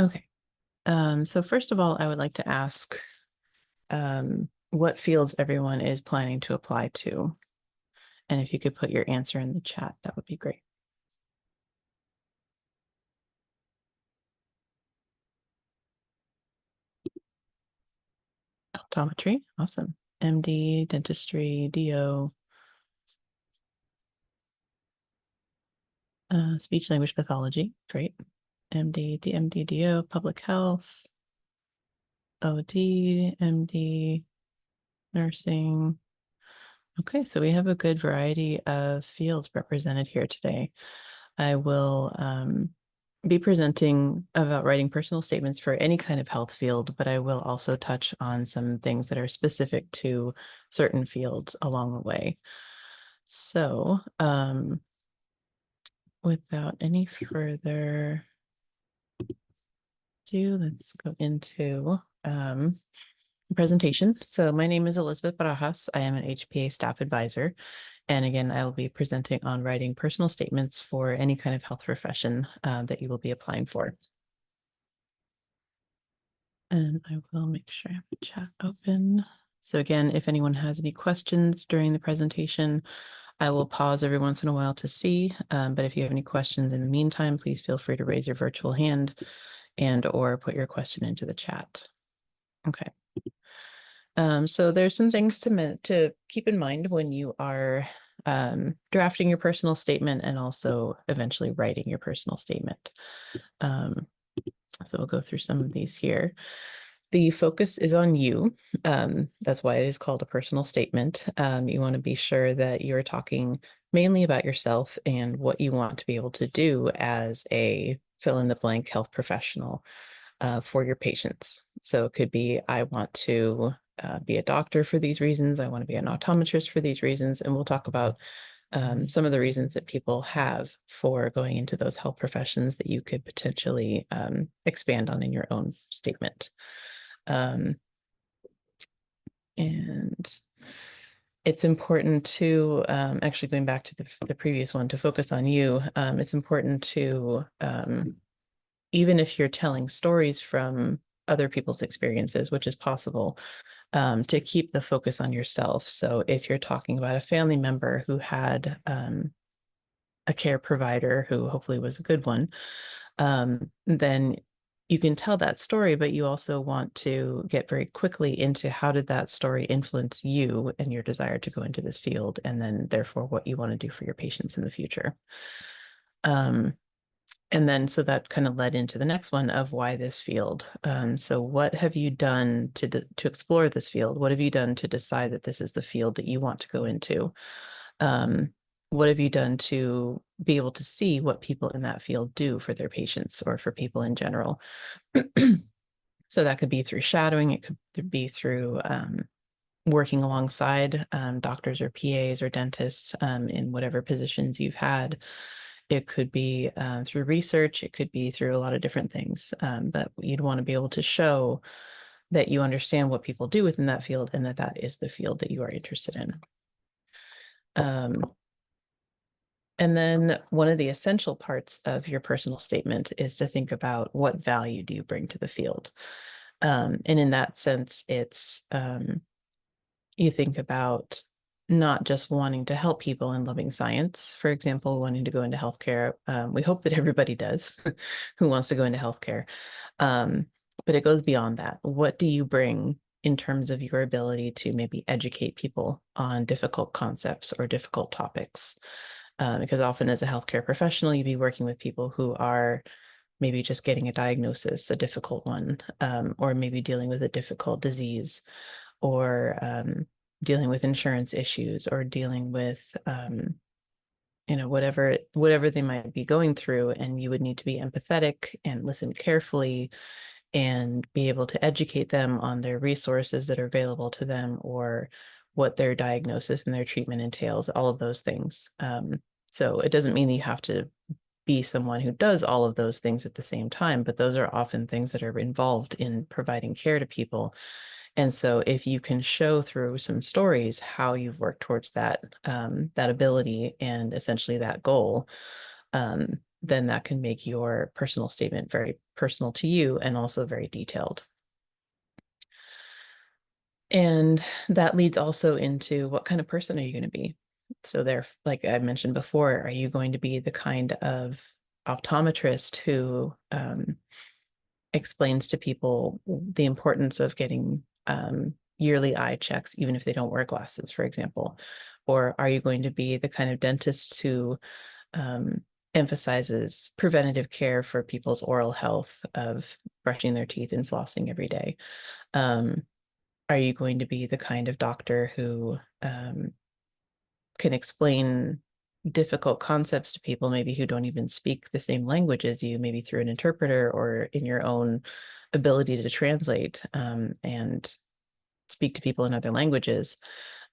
Okay. So first of all, I would like to ask what fields everyone is planning to apply to. And if you could put your answer in the chat, that would be great. Optometry, awesome. MD, dentistry, DO, speech language pathology, great. MD, DMD, DO, public health, OD, MD, nursing. Okay, so we have a good variety of fields represented here today. I will be presenting about writing personal statements for any kind of health field, but I will also touch on some things that are specific to certain fields along the way. So, without any further ado, let's go into presentation. So my name is Elizabeth Barajas. I am an HPA staff advisor. And again, I will be presenting on writing personal statements for any kind of health profession that you will be applying for. And I will make sure I have the chat open. So again, if anyone has any questions during the presentation, I will pause every once in a while to see. But if you have any questions in the meantime, please feel free to raise your virtual hand and or put your question into the chat. Okay. So there's some things to keep in mind when you are drafting your personal statement and also eventually writing your personal statement. So we'll go through some of these here. The focus is on you. That's why it is called a personal statement. You want to be sure that you're talking mainly about yourself and what you want to be able to do as a fill in the blank health professional for your patients. So it could be, I want to be a doctor for these reasons. I want to be an optometrist for these reasons. And we'll talk about some of the reasons that people have for going into those health professions that you could potentially expand on in your own statement. And it's important to, actually going back to the previous one, to focus on you. It's important to, even if you're telling stories from other people's experiences, which is possible, to keep the focus on yourself. So if you're talking about a family member who had a care provider who hopefully was a good one, then you can tell that story, but you also want to get very quickly into how did that story influence you and your desire to go into this field, and then therefore what you want to do for your patients in the future. And then so that kind of led into the next one of why this field. So what have you done to explore this field? What have you done to decide that this is the field that you want to go into? What have you done to be able to see what people in that field do for their patients or for people in general? So that could be through shadowing. It could be through working alongside doctors or PAs or dentists in whatever positions you've had. It could be through research. It could be through a lot of different things. But you'd want to be able to show that you understand what people do within that field and that that is the field that you are interested in. And then one of the essential parts of your personal statement is to think about what value do you bring to the field. And in that sense, it's you think about not just wanting to help people and loving science, for example, wanting to go into healthcare. We hope that everybody does who wants to go into healthcare. But it goes beyond that. What do you bring in terms of your ability to maybe educate people on difficult concepts or difficult topics? Because often as a healthcare professional, you'd be working with people who are maybe just getting a diagnosis, a difficult one, or maybe dealing with a difficult disease, or dealing with insurance issues, or dealing with whatever they might be going through, and you would need to be empathetic and listen carefully and be able to educate them on their resources that are available to them, or what their diagnosis and their treatment entails, all of those things. So it doesn't mean that you have to be someone who does all of those things at the same time, but those are often things that are involved in providing care to people. And so if you can show through some stories how you've worked towards that ability and essentially that goal, then that can make your personal statement very personal to you and also very detailed. And that leads also into what kind of person are you going to be? So there, like I mentioned before, are you going to be the kind of optometrist who explains to people the importance of getting yearly eye checks, even if they don't wear glasses, for example? Or are you going to be the kind of dentist who emphasizes preventative care for people's oral health of brushing their teeth and flossing every day? Are you going to be the kind of doctor who can explain difficult concepts to people, maybe who don't even speak the same language as you, maybe through an interpreter or in your own ability to translate and speak to people in other languages?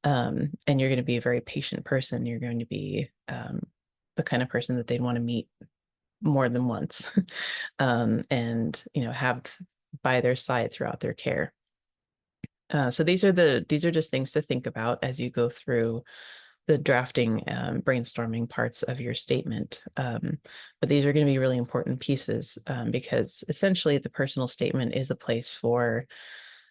And you're going to be a very patient person. You're going to be the kind of person that they'd want to meet more than once and, you know, have by their side throughout their care. So these are just things to think about as you go through the drafting, brainstorming parts of your statement. But these are going to be really important pieces because essentially the personal statement is a place for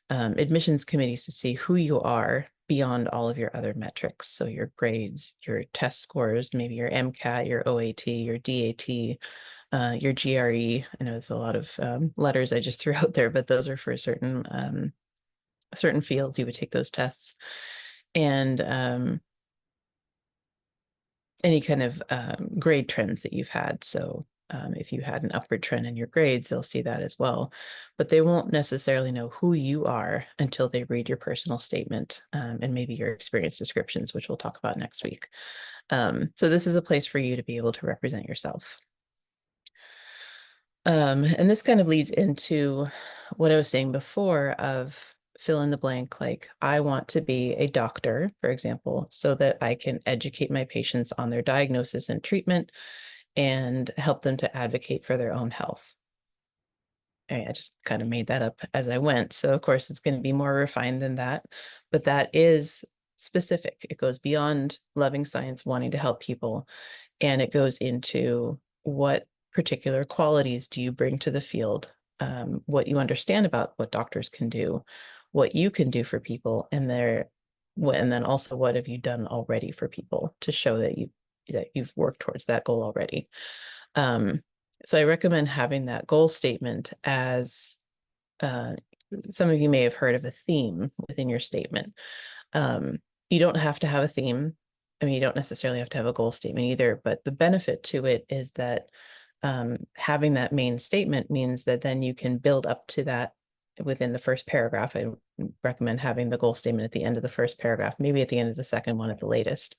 admissions committees to see who you are beyond all of your other metrics. So your grades, your test scores, maybe your MCAT, your OAT, your DAT, your GRE. I know there's a lot of letters I just threw out there, but those are for certain fields you would take those tests. And any kind of grade trends that you've had. So if you had an upward trend in your grades, they'll see that as well. But they won't necessarily know who you are until they read your personal statement and maybe your experience descriptions, which we'll talk about next week. So this is a place for you to be able to represent yourself. And this kind of leads into what I was saying before of fill in the blank, like I want to be a doctor, for example, so that I can educate my patients on their diagnosis and treatment and help them to advocate for their own health. I just kind of made that up as I went. So of course it's going to be more refined than that, but that is specific. It goes beyond loving science, wanting to help people, and it goes into what particular qualities do you bring to the field, what you understand about what doctors can do, what you can do for people, and then also what have you done already for people to show that you've worked towards that goal already. So I recommend having that goal statement as some of you may have heard of a theme within your statement. You don't have to have a theme. I mean, you don't necessarily have to have a goal statement either, but the benefit to it is that having that main statement means that then you can build up to that within the first paragraph. I recommend having the goal statement at the end of the first paragraph, maybe at the end of the second one at the latest.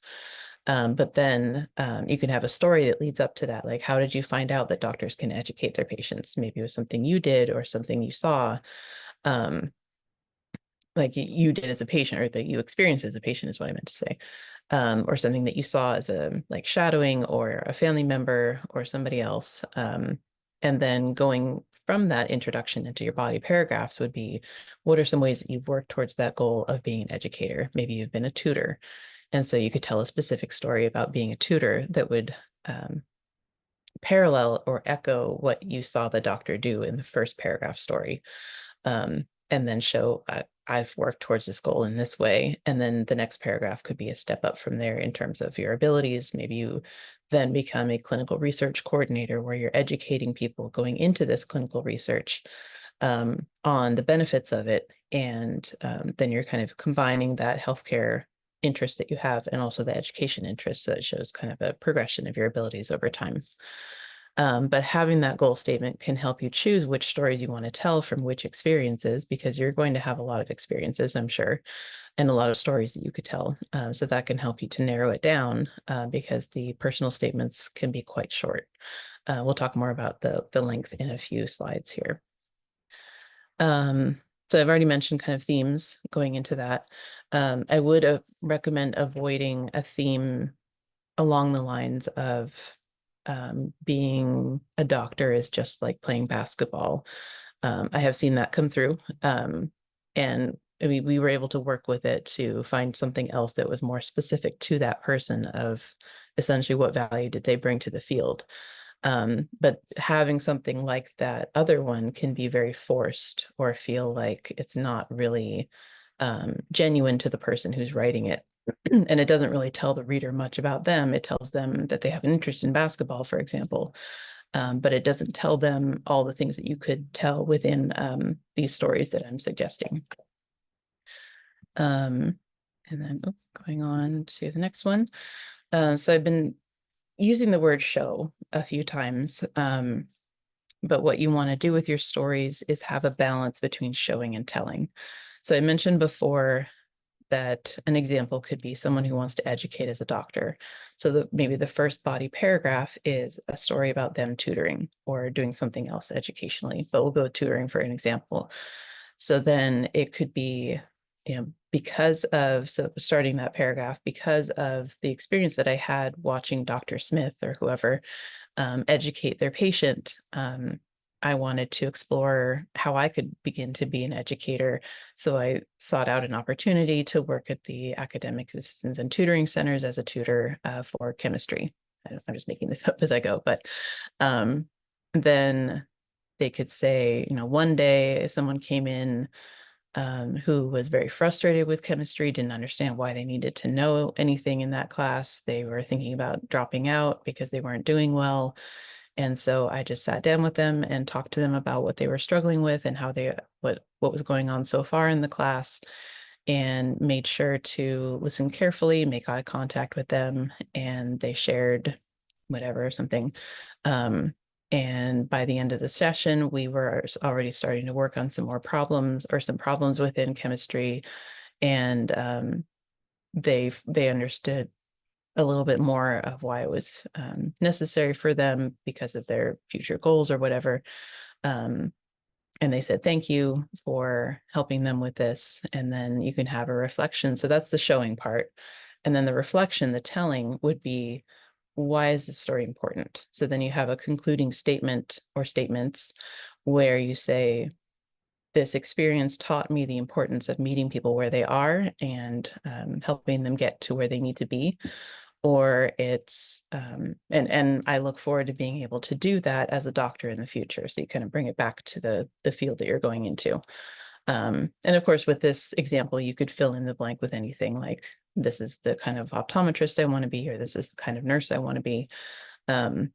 But then you can have a story that leads up to that. Like, how did you find out that doctors can educate their patients? Maybe it was something you did or something you saw, like you did as a patient, or that you experienced as a patient is what I meant to say, or something that you saw as a like shadowing or a family member or somebody else. And then going from that introduction into your body paragraphs would be, what are some ways that you've worked towards that goal of being an educator? Maybe you've been a tutor. And so you could tell a specific story about being a tutor that would parallel or echo what you saw the doctor do in the first paragraph story. And then show I've worked towards this goal in this way. And then the next paragraph could be a step up from there in terms of your abilities. Maybe you then become a clinical research coordinator where you're educating people going into this clinical research on the benefits of it. And then you're kind of combining that healthcare interest that you have and also the education interest. So it shows kind of a progression of your abilities over time. But having that goal statement can help you choose which stories you want to tell from which experiences, because you're going to have a lot of experiences, I'm sure, and a lot of stories that you could tell. So that can help you to narrow it down because the personal statements can be quite short. We'll talk more about the length in a few slides here. So I've already mentioned kind of themes going into that. I would recommend avoiding a theme along the lines of being a doctor is just like playing basketball. I have seen that come through. And I mean, we were able to work with it to find something else that was more specific to that person of essentially what value did they bring to the field. But having something like that other one can be very forced or feel like it's not really genuine to the person who's writing it. And it doesn't really tell the reader much about them. It tells them that they have an interest in basketball, for example, but it doesn't tell them all the things that you could tell within these stories that I'm suggesting. And then going on to the next one. So I've been using the word show a few times, but what you want to do with your stories is have a balance between showing and telling. So I mentioned before that an example could be someone who wants to educate as a doctor. So maybe the first body paragraph is a story about them tutoring or doing something else educationally, but we'll go with tutoring for an example. So then it could be, because of, so starting that paragraph, because of the experience that I had watching Dr. Smith or whoever educate their patient, I wanted to explore how I could begin to be an educator. So I sought out an opportunity to work at the Academic Assistance and Tutoring Centers as a tutor for chemistry. I'm just making this up as I go, but then they could say, one day someone came in who was very frustrated with chemistry, didn't understand why they needed to know anything in that class. They were thinking about dropping out because they weren't doing well. And so I just sat down with them and talked to them about what they were struggling with and how what was going on so far in the class, and made sure to listen carefully, make eye contact with them, and they shared whatever, something. And by the end of the session, we were already starting to work on some more problems or some problems within chemistry. And they understood a little bit more of why it was necessary for them because of their future goals or whatever. And they said, thank you for helping them with this. And then you can have a reflection. So that's the showing part. And then the reflection, the telling, would be, why is this story important? So then you have a concluding statement or statements where you say, this experience taught me the importance of meeting people where they are and helping them get to where they need to be. Or it's, and I look forward to being able to do that as a doctor in the future. So you kind of bring it back to the field that you're going into. And of course, with this example, you could fill in the blank with anything like, this is the kind of optometrist I want to be, or this is the kind of nurse I want to be. And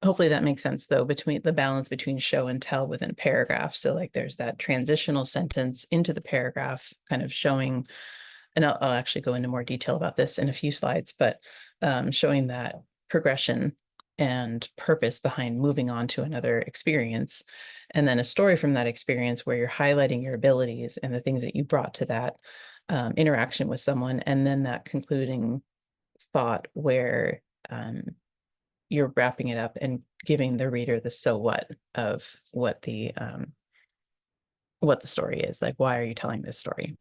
hopefully that makes sense, though, between the balance between show and tell within a paragraph. So like there's that transitional sentence into the paragraph kind of showing, and I'll actually go into more detail about this in a few slides, but showing that progression and purpose behind moving on to another experience. And then a story from that experience where you're highlighting your abilities and the things that you brought to that interaction with someone. And then that concluding thought where you're wrapping it up and giving the reader the so what of what the story is. Like, why are you telling this story?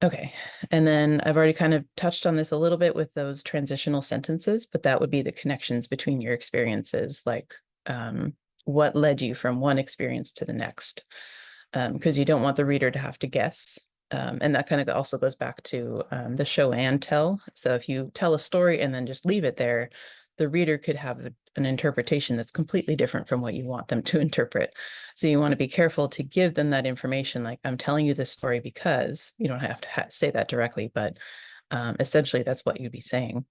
Okay, and then I've already kind of touched on this a little bit with those transitional sentences, but that would be the connections between your experiences, like what led you from one experience to the next, because you don't want the reader to have to guess. And that kind of also goes back to the show and tell. So if you tell a story and then just leave it there, the reader could have an interpretation that's completely different from what you want them to interpret. So you want to be careful to give them that information, like, I'm telling you this story because, you don't have to say that directly, but essentially that's what you'd be saying.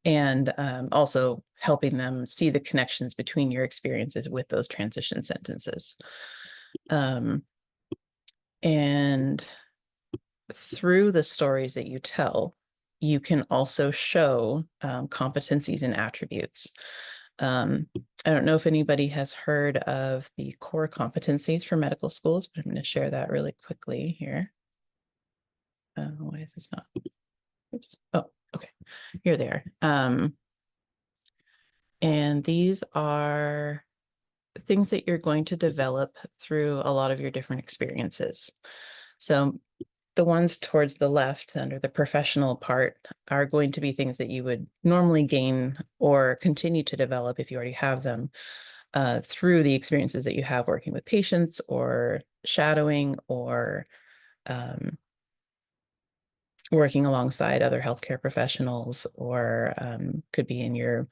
And also helping them see the connections between your experiences with those transition sentences. And through the stories that you tell, you can also show competencies and attributes. I don't know if anybody has heard of the core competencies for medical schools, but I'm going to share that really quickly here. Why is this not? Oops. Oh, okay. Here they are. And these are things that you're going to develop through a lot of your different experiences. So the ones towards the left under the professional part are going to be things that you would normally gain or continue to develop if you already have them through the experiences that you have working with patients or shadowing or working alongside other healthcare professionals, or could be in your,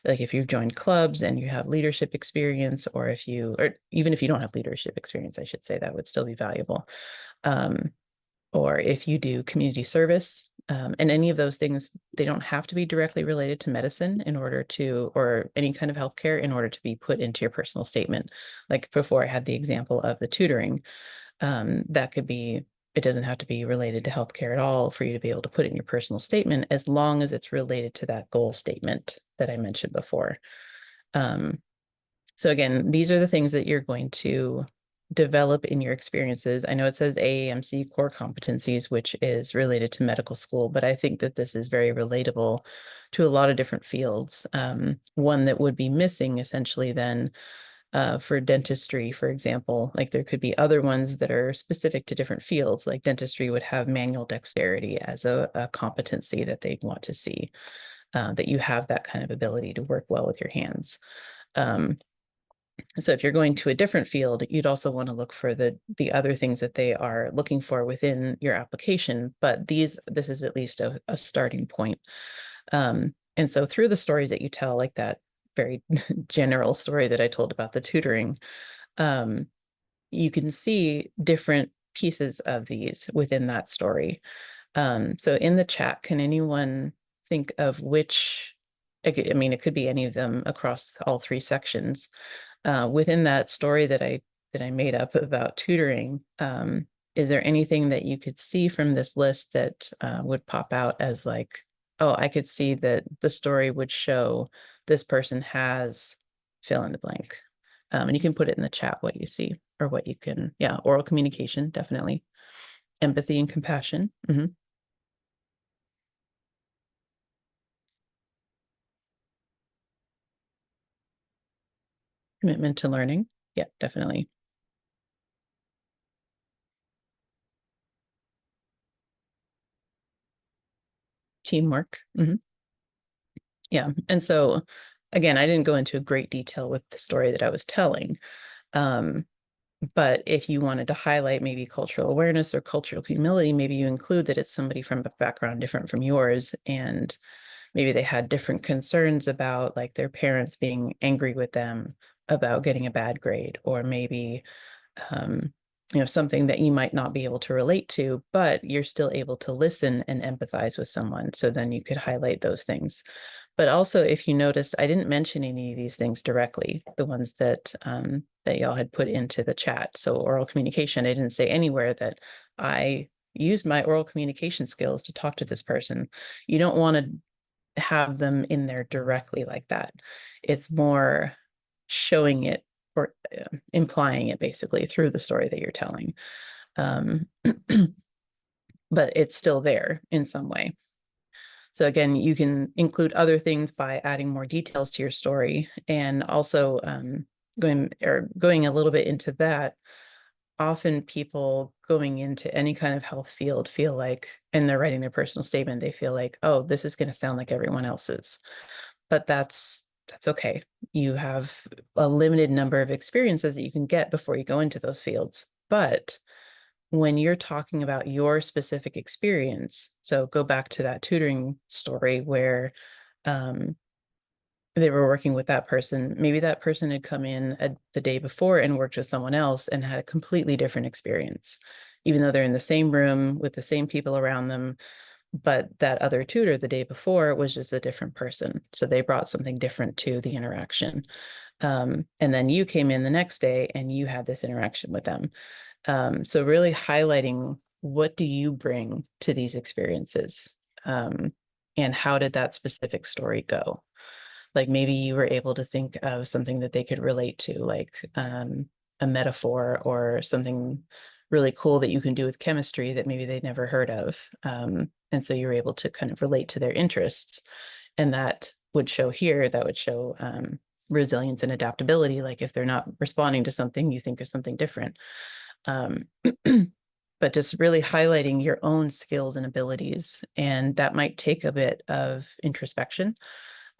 like if you've joined clubs and you have leadership experience, or even if you don't have leadership experience, I should say, that would still be valuable. Or if you do community service, and any of those things, they don't have to be directly related to medicine or any kind of healthcare in order to be put into your personal statement. Like before, I had the example of the tutoring. That could be, it doesn't have to be related to healthcare at all for you to be able to put in your personal statement, as long as it's related to that goal statement that I mentioned before. So again, these are the things that you're going to develop in your experiences. I know it says AAMC core competencies, which is related to medical school, but I think that this is very relatable to a lot of different fields. One that would be missing essentially then, for dentistry, for example, like there could be other ones that are specific to different fields, like dentistry would have manual dexterity as a competency that they want to see, that you have that kind of ability to work well with your hands. So if you're going to a different field, you'd also want to look for the other things that they are looking for within your application. But this is at least a starting point. And so through the stories that you tell, like that very general story that I told about the tutoring, you can see different pieces of these within that story. So in the chat, can anyone think of which, I mean, it could be any of them across all three sections. Within that story that I made up about tutoring, is there anything that you could see from this list that would pop out as like, oh, I could see that the story would show this person has fill in the blank. And you can put it in the chat what you see, or what you can, yeah, oral communication, definitely. Empathy and compassion. Commitment to learning. Yeah, definitely. Teamwork. Yeah. And so again, I didn't go into great detail with the story that I was telling. But if you wanted to highlight maybe cultural awareness or cultural humility, maybe you include that it's somebody from a background different from yours, and maybe they had different concerns about like their parents being angry with them about getting a bad grade, or maybe something that you might not be able to relate to, but you're still able to listen and empathize with someone. So then you could highlight those things. But also, if you noticed, I didn't mention any of these things directly, the ones that y'all had put into the chat. So oral communication, I didn't say anywhere that I used my oral communication skills to talk to this person. You don't want to have them in there directly like that. It's more showing it, or implying it basically through the story that you're telling. But it's still there in some way. So again, you can include other things by adding more details to your story, and also going a little bit into that. Often people going into any kind of health field feel like, and they're writing their personal statement, they feel like, oh, this is going to sound like everyone else's. But that's okay. You have a limited number of experiences that you can get before you go into those fields. But when you're talking about your specific experience, so go back to that tutoring story where they were working with that person, maybe that person had come in the day before and worked with someone else and had a completely different experience, even though they're in the same room with the same people around them. But that other tutor the day before was just a different person. So they brought something different to the interaction. And then you came in the next day and you had this interaction with them. So really highlighting, what do you bring to these experiences? And how did that specific story go? Like maybe you were able to think of something that they could relate to, like a metaphor or something really cool that you can do with chemistry that maybe they'd never heard of. And so you're able to kind of relate to their interests. And that would show here, that would show resilience and adaptability. Like if they're not responding to something, you think of something different. But just really highlighting your own skills and abilities. And that might take a bit of introspection.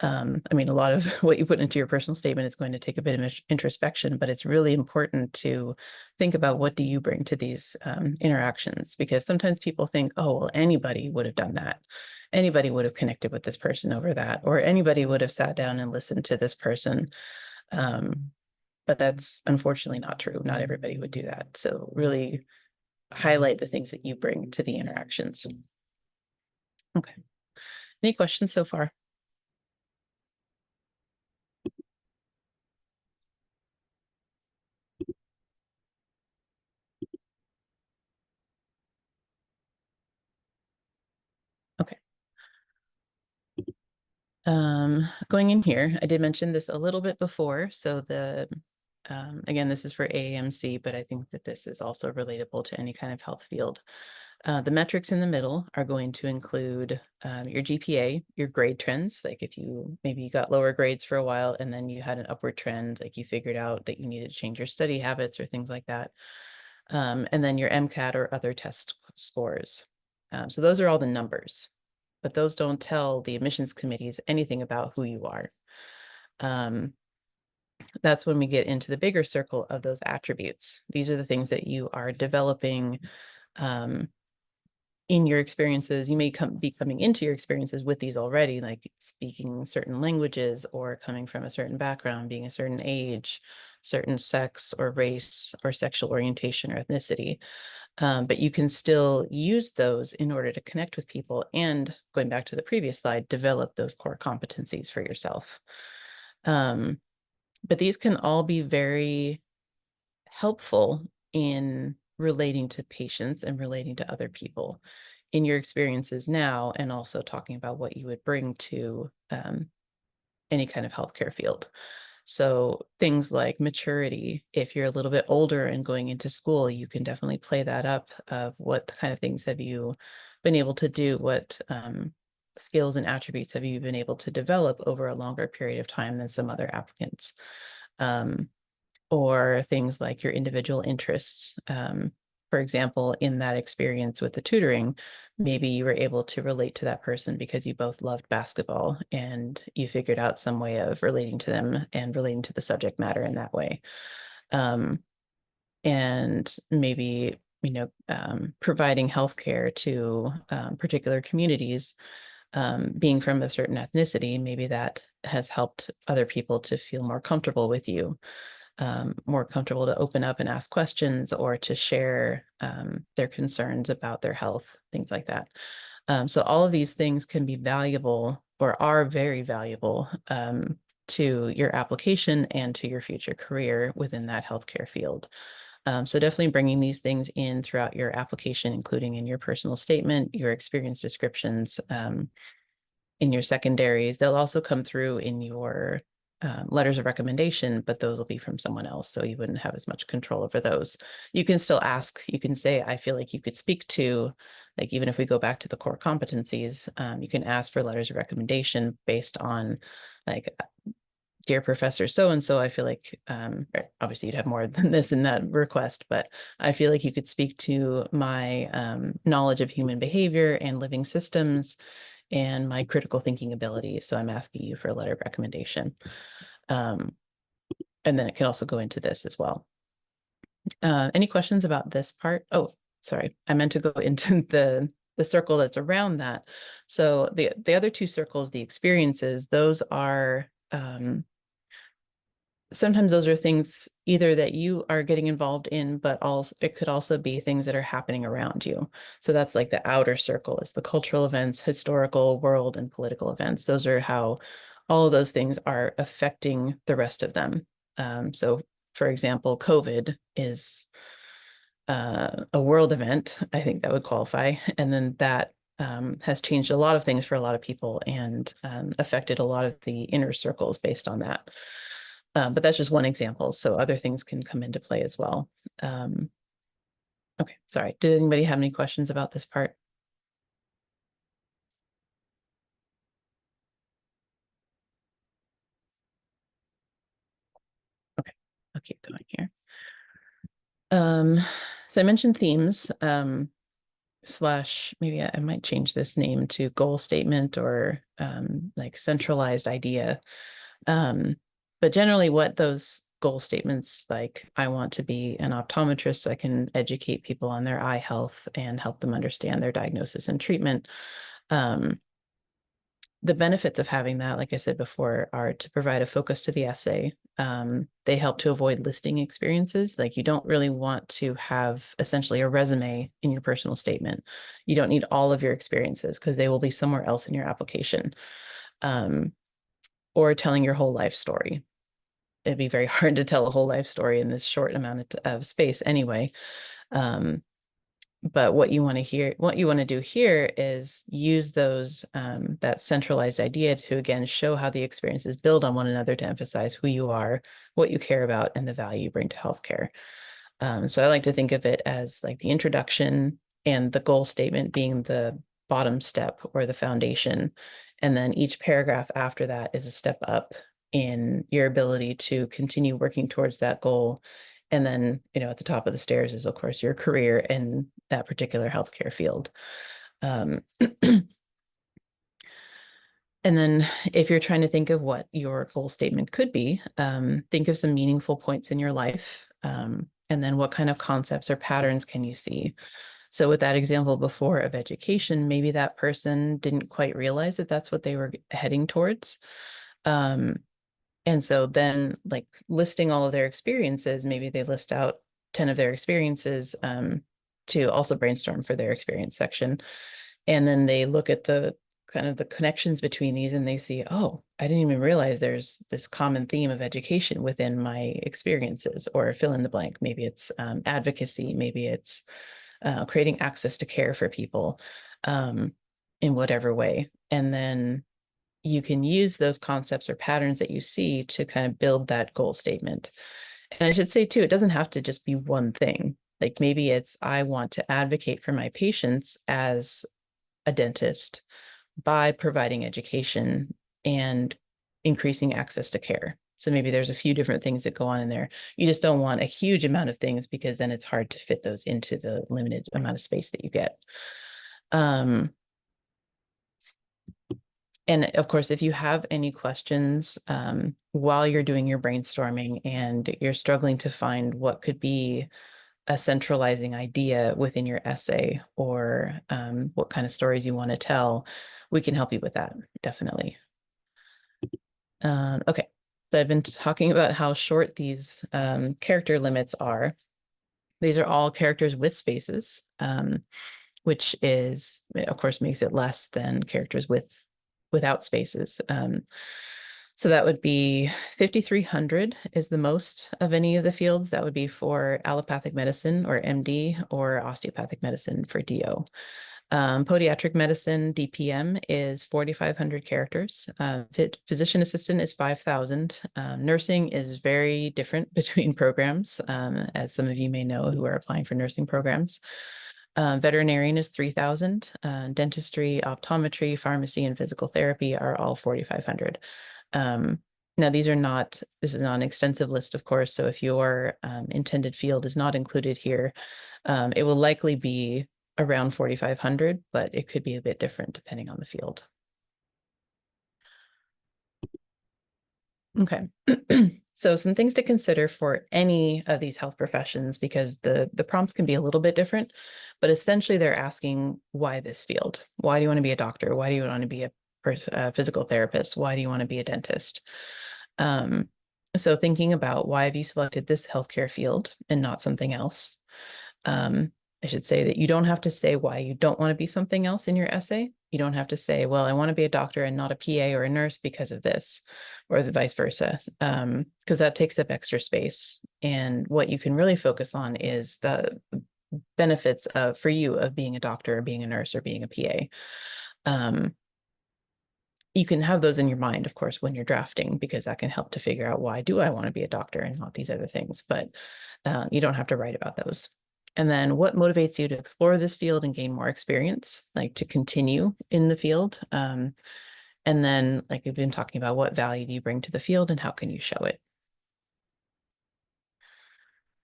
I mean, a lot of what you put into your personal statement is going to take a bit of introspection, but it's really important to think about what do you bring to these interactions, because sometimes people think, oh, well, anybody would have done that. Anybody would have connected with this person over that, or anybody would have sat down and listened to this person. But that's unfortunately not true. Not everybody would do that. So really highlight the things that you bring to the interactions. Okay. Any questions so far? Okay. Going in here, I did mention this a little bit before. So again, this is for AAMC, but I think that this is also relatable to any kind of health field. The metrics in the middle are going to include your GPA, your grade trends. Like if you maybe got lower grades for a while and then you had an upward trend, like you figured out that you needed to change your study habits or things like that. And then your MCAT or other test scores. So those are all the numbers, but those don't tell the admissions committees anything about who you are. That's when we get into the bigger circle of those attributes. These are the things that you are developing in your experiences. You may be coming into your experiences with these already, like speaking certain languages or coming from a certain background, being a certain age, certain sex or race or sexual orientation or ethnicity. But you can still use those in order to connect with people and, going back to the previous slide, develop those core competencies for yourself. But these can all be very helpful in relating to patients and relating to other people in your experiences now, and also talking about what you would bring to any kind of healthcare field. So things like maturity, if you're a little bit older and going into school, you can definitely play that up of what kind of things have you been able to do, what skills and attributes have you been able to develop over a longer period of time than some other applicants. Or things like your individual interests. For example, in that experience with the tutoring, maybe you were able to relate to that person because you both loved basketball and you figured out some way of relating to them and relating to the subject matter in that way. And maybe, providing healthcare to particular communities, being from a certain ethnicity, maybe that has helped other people to feel more comfortable with you. More comfortable to open up and ask questions or to share their concerns about their health, things like that. So all of these things can be valuable or are very valuable to your application and to your future career within that healthcare field. So definitely bringing these things in throughout your application, including in your personal statement, your experience descriptions, in your secondaries. They'll also come through in your letters of recommendation, but those will be from someone else. So you wouldn't have as much control over those. You can still ask, you can say, I feel like you could speak to, like, even if we go back to the core competencies, you can ask for letters of recommendation based on, like, dear Professor so-and-so, I feel like, obviously you'd have more than this in that request, but I feel like you could speak to my knowledge of human behavior and living systems and my critical thinking ability. So I'm asking you for a letter of recommendation. And then it can also go into this as well. Any questions about this part? Oh, sorry, I meant to go into the circle that's around that. So the other two circles, the experiences, those are sometimes those are things either that you are getting involved in, but also it could also be things that are happening around you. So that's like the outer circle, is the cultural events, historical, world, and political events. Those are how all of those things are affecting the rest of them. So for example, COVID is a world event, I think that would qualify. And then that has changed a lot of things for a lot of people and affected a lot of the inner circles based on that. But that's just one example. So other things can come into play as well. Okay, sorry. Did anybody have any questions about this part? Okay, I'll keep going here. So I mentioned themes. slash, maybe I might change this name to goal statement or like centralized idea. But generally what those goal statements, like I want to be an optometrist so I can educate people on their eye health and help them understand their diagnosis and treatment. The benefits of having that, like I said before, are to provide a focus to the essay. They help to avoid listing experiences. Like you don't really want to have essentially a resume in your personal statement. You don't need all of your experiences because they will be somewhere else in your application. Or telling your whole life story. It'd be very hard to tell a whole life story in this short amount of space anyway. But what you want to do here is use those that centralized idea to again show how the experiences build on one another to emphasize who you are, what you care about, and the value you bring to healthcare. So I like to think of it as like the introduction and the goal statement being the bottom step or the foundation. And then each paragraph after that is a step up in your ability to continue working towards that goal. And then, at the top of the stairs is, of course, your career in that particular healthcare field. And then if you're trying to think of what your goal statement could be, think of some meaningful points in your life. And then what kind of concepts or patterns can you see? So with that example before of education, maybe that person didn't quite realize that that's what they were heading towards. And so then like listing all of their experiences, maybe they list out 10 of their experiences to also brainstorm for their experience section. And then they look at the kind of the connections between these and they see, oh, I didn't even realize there's this common theme of education within my experiences, or fill in the blank. Maybe it's advocacy, maybe it's creating access to care for people in whatever way. And then you can use those concepts or patterns that you see to kind of build that goal statement. And I should say too, it doesn't have to just be one thing. Like maybe it's, I want to advocate for my patients as a dentist by providing education and increasing access to care. So maybe there's a few different things that go on in there. You just don't want a huge amount of things because then it's hard to fit those into the limited amount of space that you get. And of course, if you have any questions while you're doing your brainstorming and you're struggling to find what could be a centralizing idea within your essay, or what kind of stories you want to tell, we can help you with that, definitely. Okay, so I've been talking about how short these character limits are. These are all characters with spaces, which is, of course, makes it less than characters without spaces. So that would be 5,300 is the most of any of the fields. That would be for allopathic medicine or MD, or osteopathic medicine for DO. Podiatric medicine, DPM, is 4,500 characters. Physician assistant is 5,000. Nursing is very different between programs, as some of you may know who are applying for nursing programs. Veterinarian is 3,000. Dentistry, optometry, pharmacy, and physical therapy are all 4,500. Now, this is not an extensive list, of course. So if your intended field is not included here, it will likely be around 4,500, but it could be a bit different depending on the field. Okay. So some things to consider for any of these health professions, because the prompts can be a little bit different, but essentially they're asking, why this field? Why do you want to be a doctor? Why do you want to be a physical therapist? Why do you want to be a dentist? So thinking about, why have you selected this healthcare field and not something else? I should say that you don't have to say why you don't want to be something else in your essay. You don't have to say, well, I want to be a doctor and not a PA or a nurse because of this, or the vice versa, because that takes up extra space. And what you can really focus on is the benefits for you of being a doctor or being a nurse or being a PA. You can have those in your mind, of course, when you're drafting, because that can help to figure out, why do I want to be a doctor and not these other things, but you don't have to write about those. And then what motivates you to explore this field and gain more experience, like to continue in the field. And then, like we've been talking about, what value do you bring to the field and how can you show it?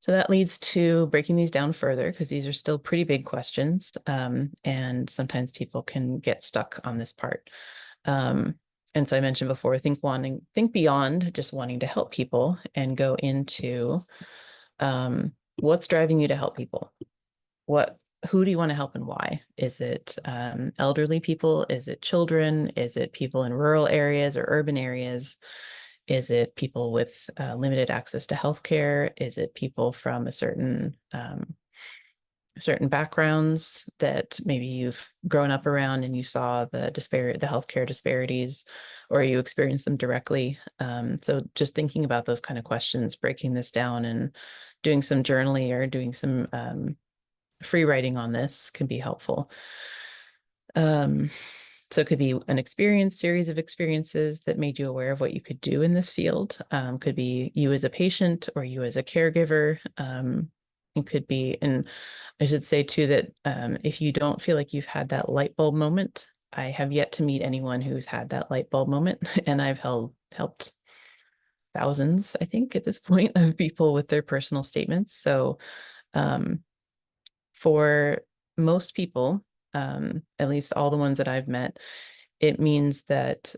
So that leads to breaking these down further, because these are still pretty big questions. And sometimes people can get stuck on this part. And so I mentioned before, think beyond just wanting to help people and go into what's driving you to help people. Who do you want to help and why? Is it elderly people? Is it children? Is it people in rural areas or urban areas? Is it people with limited access to healthcare? Is it people from a certain backgrounds that maybe you've grown up around and you saw the healthcare disparities, or you experienced them directly? So just thinking about those kind of questions, breaking this down and doing some journaling or doing some free writing on this can be helpful. So it could be an series of experiences that made you aware of what you could do in this field. Could be you as a patient or you as a caregiver. It could be, and I should say too that if you don't feel like you've had that light bulb moment, I have yet to meet anyone who's had that light bulb moment, and I've helped thousands, I think, at this point, of people with their personal statements. So for most people, at least all the ones that I've met, it means that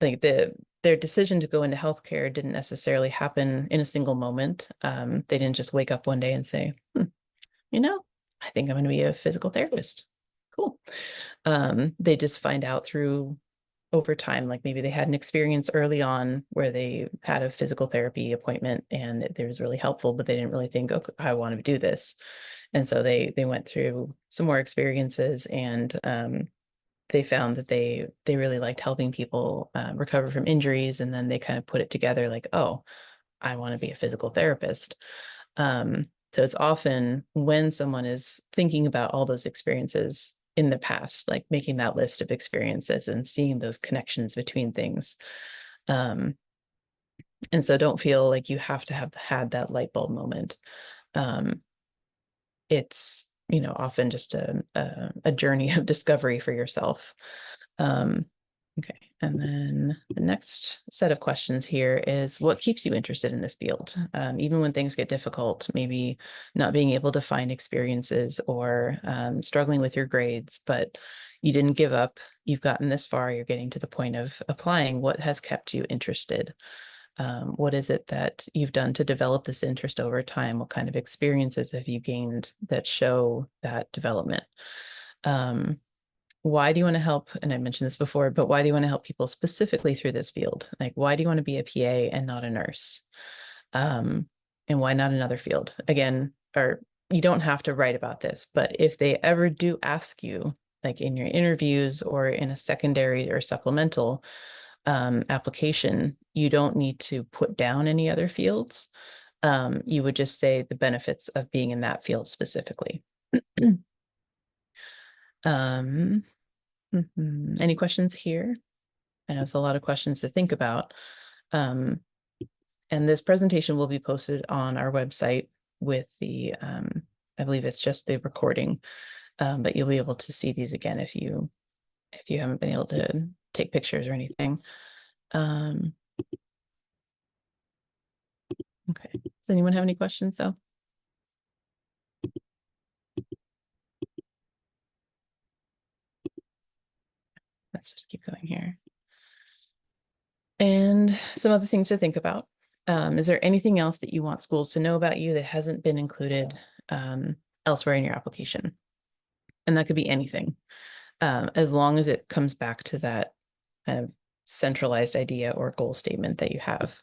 like their decision to go into healthcare didn't necessarily happen in a single moment. They didn't just wake up one day and say, I think I'm going to be a physical therapist. Cool. They just find out through over time, like maybe they had an experience early on where they had a physical therapy appointment and it was really helpful, but they didn't really think, okay, I want to do this. And so they went through some more experiences, and they found that they really liked helping people recover from injuries. And then they kind of put it together like, oh, I want to be a physical therapist. So it's often when someone is thinking about all those experiences in the past, like making that list of experiences and seeing those connections between things. And so don't feel like you have to have had that light bulb moment. It's, often just a journey of discovery for yourself. Okay, and then the next set of questions here is what keeps you interested in this field? Even when things get difficult, maybe not being able to find experiences or struggling with your grades, but you didn't give up. You've gotten this far, you're getting to the point of applying. What has kept you interested? What is it that you've done to develop this interest over time? What kind of experiences have you gained that show that development? Why do you want to help? And I mentioned this before, but why do you want to help people specifically through this field? Like, why do you want to be a PA and not a nurse? And why not another field? Again, or you don't have to write about this, but if they ever do ask you, like in your interviews or in a secondary or supplemental application, you don't need to put down any other fields. You would just say the benefits of being in that field specifically. Any questions here? I know it's a lot of questions to think about. And this presentation will be posted on our website with the, I believe it's just the recording, but you'll be able to see these again if you haven't been able to take pictures or anything. Okay, does anyone have any questions though? Let's just keep going here. And some other things to think about. Is there anything else that you want schools to know about you that hasn't been included elsewhere in your application? And that could be anything, as long as it comes back to that kind of centralized idea or goal statement that you have.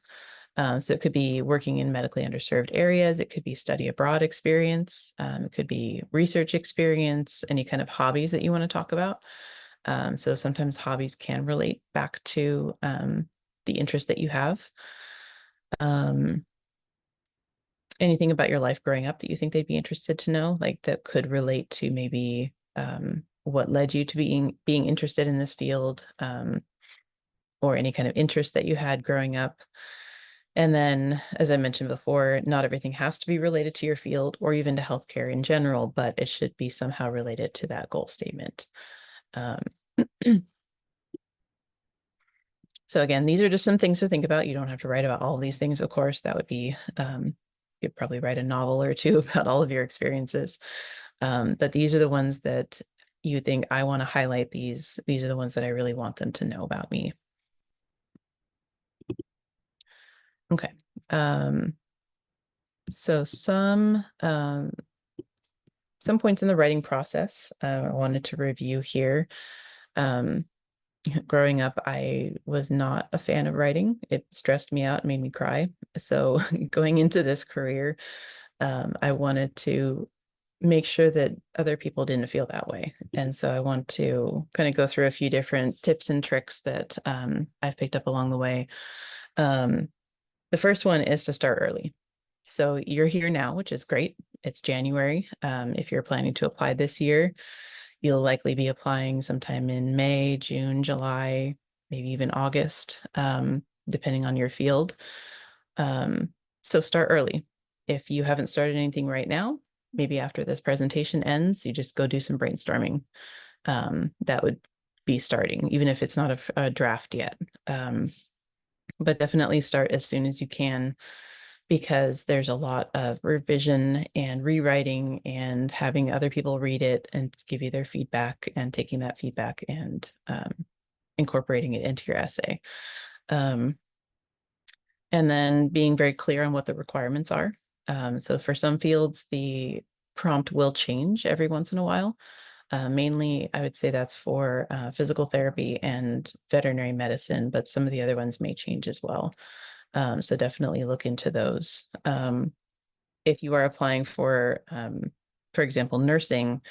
So it could be working in medically underserved areas. It could be study abroad experience. It could be research experience, any kind of hobbies that you want to talk about. So sometimes hobbies can relate back to the interest that you have. Anything about your life growing up that you think they'd be interested to know, like that could relate to maybe what led you to being interested in this field, or any kind of interest that you had growing up. And then, as I mentioned before, not everything has to be related to your field or even to healthcare in general, but it should be somehow related to that goal statement. So again, these are just some things to think about. You don't have to write about all of these things, of course. That would be You could probably write a novel or two about all of your experiences. But these are the ones that you think, I want to highlight these. These are the ones that I really want them to know about me. Okay. So some points in the writing process I wanted to review here. Growing up, I was not a fan of writing. It stressed me out, made me cry. So going into this career, I wanted to make sure that other people didn't feel that way. And so I want to kind of go through a few different tips and tricks that I've picked up along the way. The first one is to start early. So you're here now, which is great. It's January. If you're planning to apply this year, you'll likely be applying sometime in May, June, July, maybe even August, depending on your field. So start early. If you haven't started anything right now, maybe after this presentation ends, you just go do some brainstorming. That would be starting, even if it's not a draft yet. But definitely start as soon as you can, because there's a lot of revision and rewriting and having other people read it and give you their feedback and taking that feedback and incorporating it into your essay. And then being very clear on what the requirements are. So for some fields, the prompt will change every once in a while. Mainly, I would say that's for physical therapy and veterinary medicine, but some of the other ones may change as well. So definitely look into those. If you are applying for example, nursing,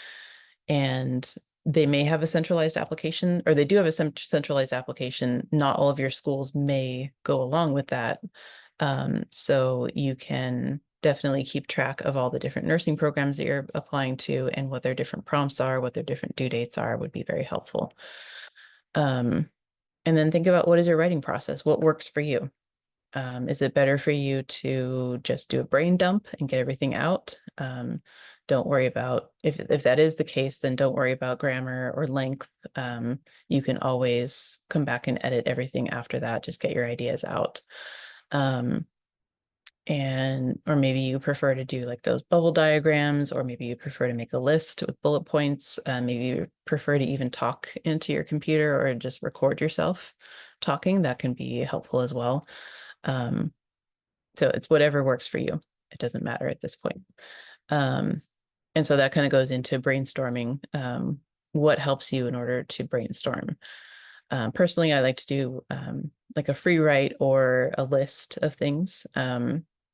and they may have a centralized application, or they do have a centralized application, not all of your schools may go along with that. So you can definitely keep track of all the different nursing programs that you're applying to and what their different prompts are, what their different due dates are, would be very helpful. And then think about, what is your writing process? What works for you? Is it better for you to just do a brain dump and get everything out? Don't worry about, if that is the case, then don't worry about grammar or length. You can always come back and edit everything after that. Just get your ideas out. Or maybe you prefer to do like those bubble diagrams, or maybe you prefer to make a list with bullet points. Maybe you prefer to even talk into your computer or just record yourself talking. That can be helpful as well. So it's whatever works for you. It doesn't matter at this point. And so that kind of goes into brainstorming. What helps you in order to brainstorm? Personally, I like to do like a free write or a list of things.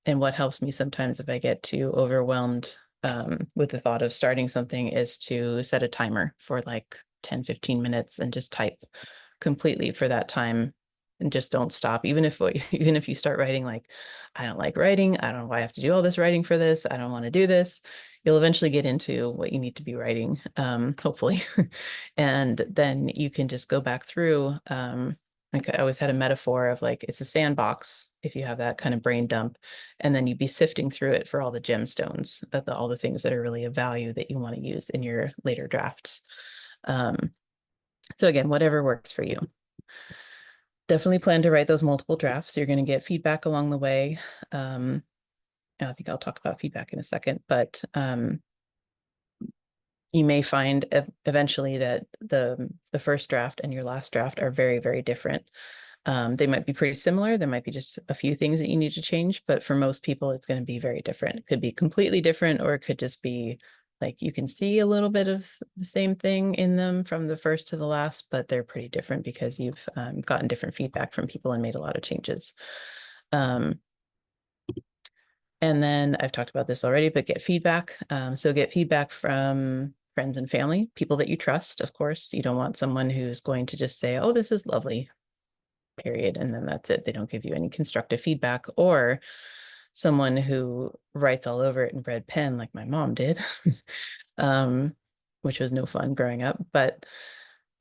And what helps me sometimes if I get too overwhelmed with the thought of starting something is to set a timer for like 10, 15 minutes and just type completely for that time and just don't stop. Even if you start writing like, I don't like writing, I don't know why I have to do all this writing for this, I don't want to do this, you'll eventually get into what you need to be writing, hopefully. And then you can just go back through. Like I always had a metaphor of like, it's a sandbox if you have that kind of brain dump, and then you'd be sifting through it for all the gemstones of all the things that are really of value that you want to use in your later drafts. So again, whatever works for you. Definitely plan to write those multiple drafts. You're going to get feedback along the way. I think I'll talk about feedback in a second, but you may find eventually that the first draft and your last draft are very, very different. They might be pretty similar. There might be just a few things that you need to change, but for most people, it's going to be very different. It could be completely different, or it could just be like you can see a little bit of the same thing in them from the first to the last, but they're pretty different because you've gotten different feedback from people and made a lot of changes. And then I've talked about this already, but get feedback. So get feedback from friends and family, people that you trust, of course. You don't want someone who's going to just say, oh, this is lovely, period, and then that's it. They don't give you any constructive feedback. Or someone who writes all over it in red pen like my mom did, which was no fun growing up. But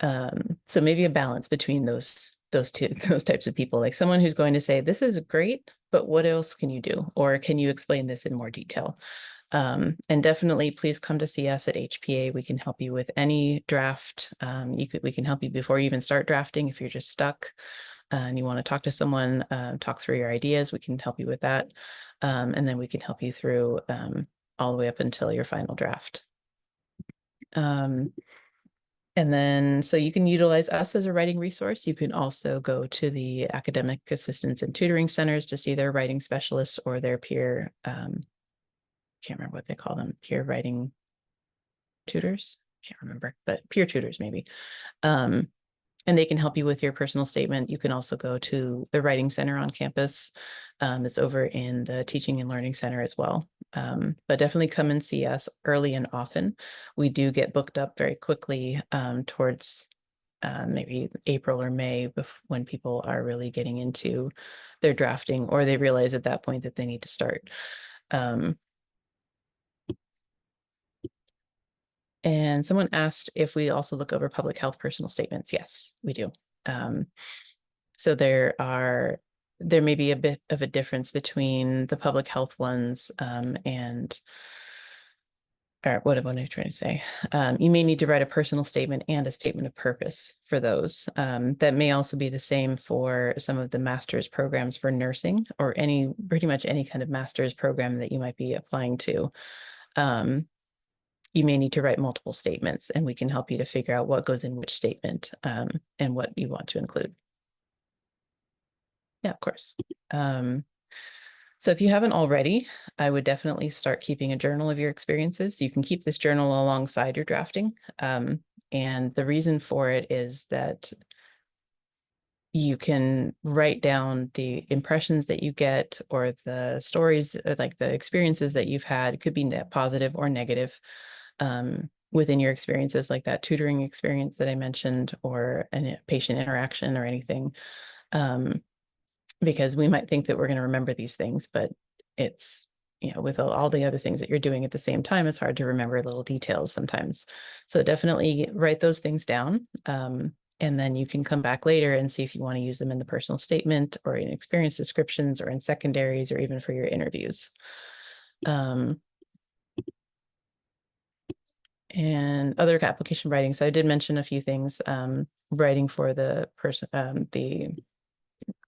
so maybe a balance between those types of people, like someone who's going to say, this is great, but what else can you do? Or can you explain this in more detail? And definitely please come to see us at HPA. We can help you with any draft. We can help you before you even start drafting if you're just stuck. and you want to talk to someone, talk through your ideas, we can help you with that. And then we can help you through all the way up until your final draft. And then, so you can utilize us as a writing resource. You can also go to the academic assistance and tutoring centers to see their writing specialists or their peer, can't remember what they call them, peer writing tutors. Can't remember, but peer tutors maybe. And they can help you with your personal statement. You can also go to the Writing Center on campus. It's over in the Teaching and Learning Center as well. But definitely come and see us early and often. We do get booked up very quickly towards maybe April or May when people are really getting into their drafting, or they realize at that point that they need to start. And someone asked if we also look over public health personal statements. Yes, we do. So there may be a bit of a difference between the public health ones and, or what am I trying to say? You may need to write a personal statement and a statement of purpose for those. That may also be the same for some of the master's programs for nursing, or pretty much any kind of master's program that you might be applying to. You may need to write multiple statements, and we can help you to figure out what goes in which statement and what you want to include. Yeah, of course. So if you haven't already, I would definitely start keeping a journal of your experiences. You can keep this journal alongside your drafting. And the reason for it is that you can write down the impressions that you get, or the stories, or like the experiences that you've had. It could be positive or negative. Within your experiences, like that tutoring experience that I mentioned, or a patient interaction or anything, because we might think that we're going to remember these things, but it's, with all the other things that you're doing at the same time, it's hard to remember little details sometimes. So definitely write those things down. And then you can come back later and see if you want to use them in the personal statement, or in experience descriptions, or in secondaries, or even for your interviews. And other application writing. So I did mention a few things, writing for the person, the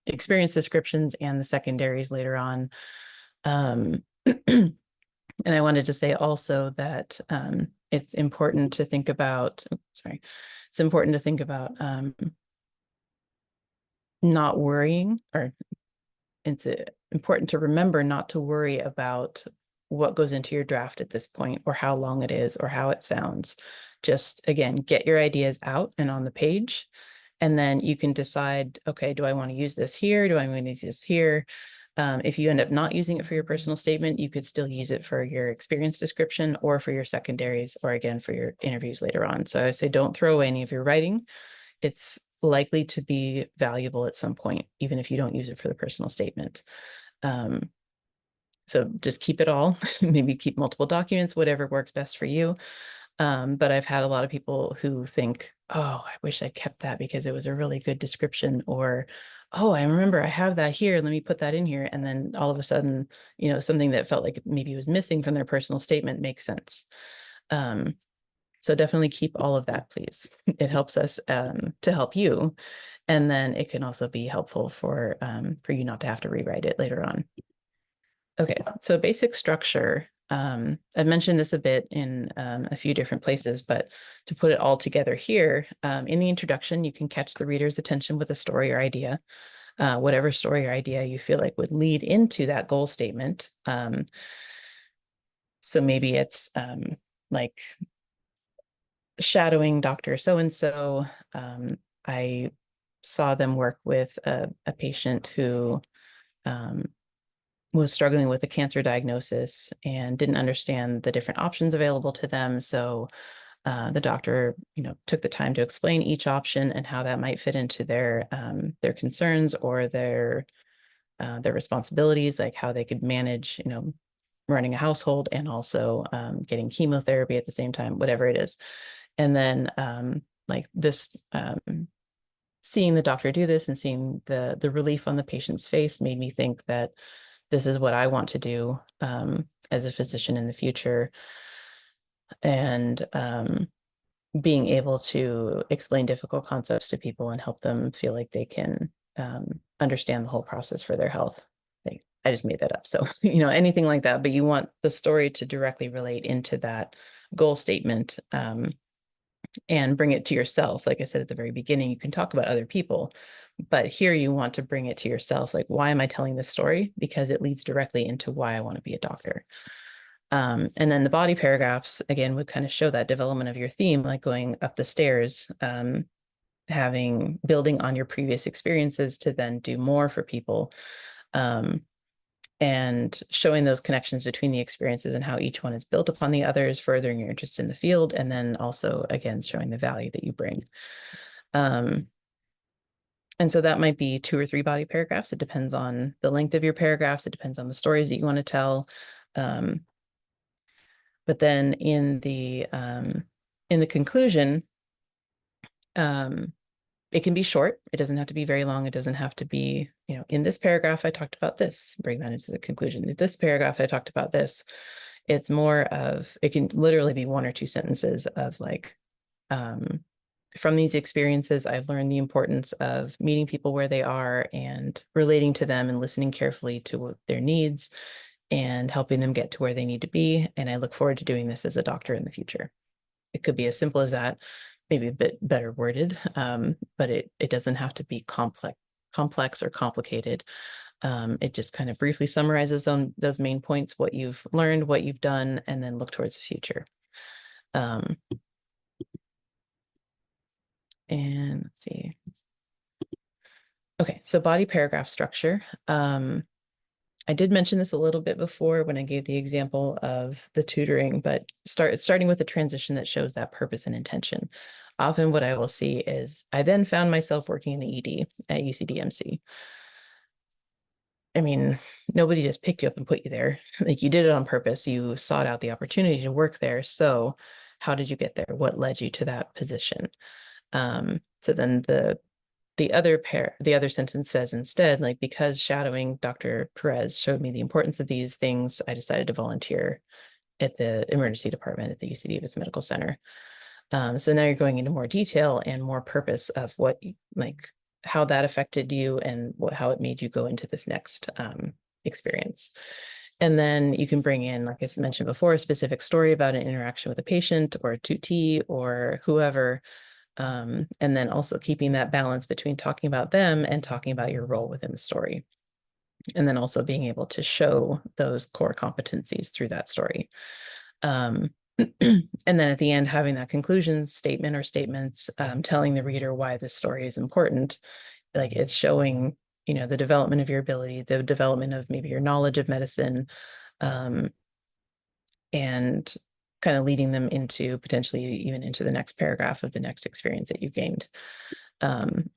experience descriptions and the secondaries later on. And I wanted to say also that it's important to think about, it's important to think about not worrying, or it's important to remember not to worry about what goes into your draft at this point, or how long it is, or how it sounds. Just, again, get your ideas out and on the page, and then you can decide, okay, do I want to use this here? Do I want to use this here? If you end up not using it for your personal statement, you could still use it for your experience description, or for your secondaries, or again, for your interviews later on. So I say, don't throw away any of your writing. It's likely to be valuable at some point, even if you don't use it for the personal statement. So just keep it all, maybe keep multiple documents, whatever works best for you. But I've had a lot of people who think, oh, I wish I kept that because it was a really good description, or, oh, I remember I have that here, let me put that in here. And then all of a sudden, something that felt like maybe was missing from their personal statement makes sense. So definitely keep all of that, please. It helps us to help you. And then it can also be helpful for you not to have to rewrite it later on. Okay, so basic structure. I've mentioned this a bit in a few different places, but to put it all together here, in the introduction, you can catch the reader's attention with a story or idea, whatever story or idea you feel like would lead into that goal statement. So maybe it's like shadowing Dr. So-and-so. I saw them work with a patient who was struggling with a cancer diagnosis and didn't understand the different options available to them. So the doctor, took the time to explain each option and how that might fit into their concerns, or their responsibilities, like how they could manage, running a household, and also getting chemotherapy at the same time, whatever it is. And then like this, seeing the doctor do this and seeing the relief on the patient's face made me think that this is what I want to do as a physician in the future. And being able to explain difficult concepts to people and help them feel like they can understand the whole process for their health. I just made that up. So, anything like that, but you want the story to directly relate into that goal statement, and bring it to yourself. Like I said at the very beginning, you can talk about other people, but here you want to bring it to yourself. Like, why am I telling this story? Because it leads directly into why I want to be a doctor. And then the body paragraphs, again, would kind of show that development of your theme, like going up the stairs, building on your previous experiences to then do more for people. And showing those connections between the experiences and how each one is built upon the others, furthering your interest in the field, and then also, again, showing the value that you bring. And so that might be 2 or 3 body paragraphs. It depends on the length of your paragraphs. It depends on the stories that you want to tell. But then in the conclusion, it can be short. It doesn't have to be very long. It doesn't have to be, in this paragraph, I talked about this, bring that into the conclusion. In this paragraph, I talked about this. It's more of, it can literally be 1 or 2 sentences of like, from these experiences, I've learned the importance of meeting people where they are and relating to them and listening carefully to their needs and helping them get to where they need to be. And I look forward to doing this as a doctor in the future. It could be as simple as that, maybe a bit better worded, but it doesn't have to be complex or complicated. It just kind of briefly summarizes on those main points, what you've learned, what you've done, and then look towards the future. And let's see. Okay, so body paragraph structure. I did mention this a little bit before when I gave the example of the tutoring, but starting with a transition that shows that purpose and intention. Often what I will see is I then found myself working in the ED at UCDMC. I mean, nobody just picked you up and put you there. Like, you did it on purpose. You sought out the opportunity to work there. So how did you get there? What led you to that position? So then the other sentence says instead, like, because shadowing Dr. Perez showed me the importance of these things, I decided to volunteer at the emergency department at the UC Davis Medical Center. So now you're going into more detail and more purpose of what, like, how that affected you and how it made you go into this next experience. And then you can bring in, like I mentioned before, a specific story about an interaction with a patient or a tutee or whoever. And then also keeping that balance between talking about them and talking about your role within the story. And then also being able to show those core competencies through that story. And then at the end, having that conclusion statement or statements, telling the reader why this story is important. Like, it's showing, the development of your ability, the development of maybe your knowledge of medicine, and kind of leading them into potentially even into the next paragraph of the next experience that you gained. And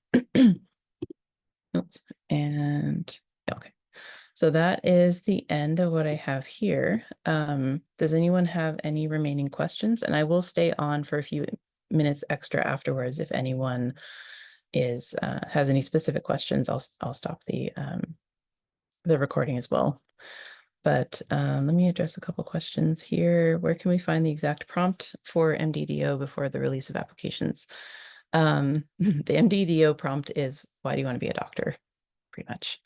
okay, so that is the end of what I have here. Does anyone have any remaining questions? And I will stay on for a few minutes extra afterwards. If anyone has any specific questions, I'll stop the recording as well. But let me address a couple questions here. Where can we find the exact prompt for MDDO before the release of applications? The MDDO prompt is, why do you want to be a doctor? Pretty much.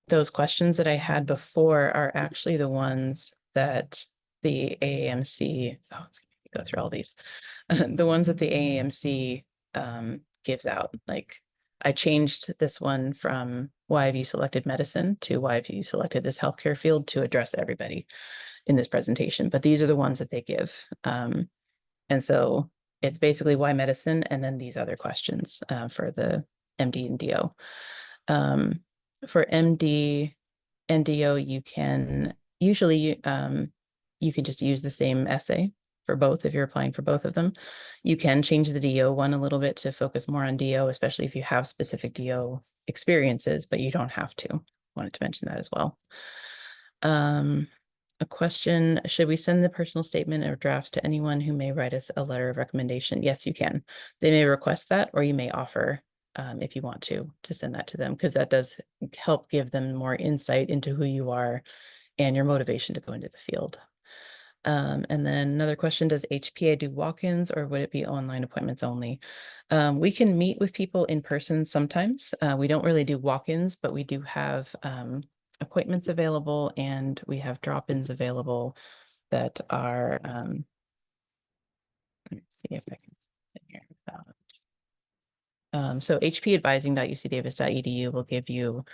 Those questions that I had before are actually the ones that the AAMC, oh, it's gonna go through all these, the ones that the AAMC gives out. Like, I changed this one from why have you selected medicine to why have you selected this healthcare field to address everybody in this presentation. But these are the ones that they give. And so it's basically why medicine and then these other questions for the MD and DO. For MD and DO, you can usually, you can just use the same essay for both if you're applying for both of them. You can change the DO one a little bit to focus more on DO, especially if you have specific DO experiences, but you don't have to. Wanted to mention that as well. A question, should we send the personal statement or drafts to anyone who may write us a letter of recommendation? Yes, you can. They may request that, or you may offer, if you want to send that to them, because that does help give them more insight into who you are and your motivation to go into the field. And then another question, does HPA do walk-ins or would it be online appointments only? We can meet with people in person sometimes. We don't really do walk-ins, but we do have appointments available and we have drop-ins available that are, let me see if I can sit here. So hpadvising.ucdavis.edu will give you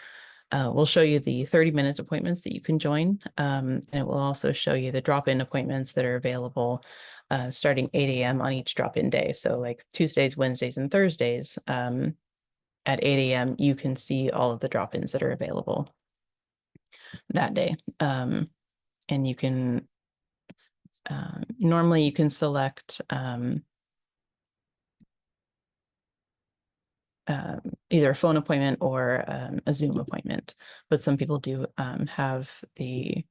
we'll show you the 30-minute appointments that you can join. And it will also show you the drop-in appointments that are available starting 8 a.m. on each drop-in day. So like Tuesdays, Wednesdays, and Thursdays at 8 a.m. you can see all of the drop-ins that are available that day. And you can normally you can select either a phone appointment or a Zoom appointment, but some people do have the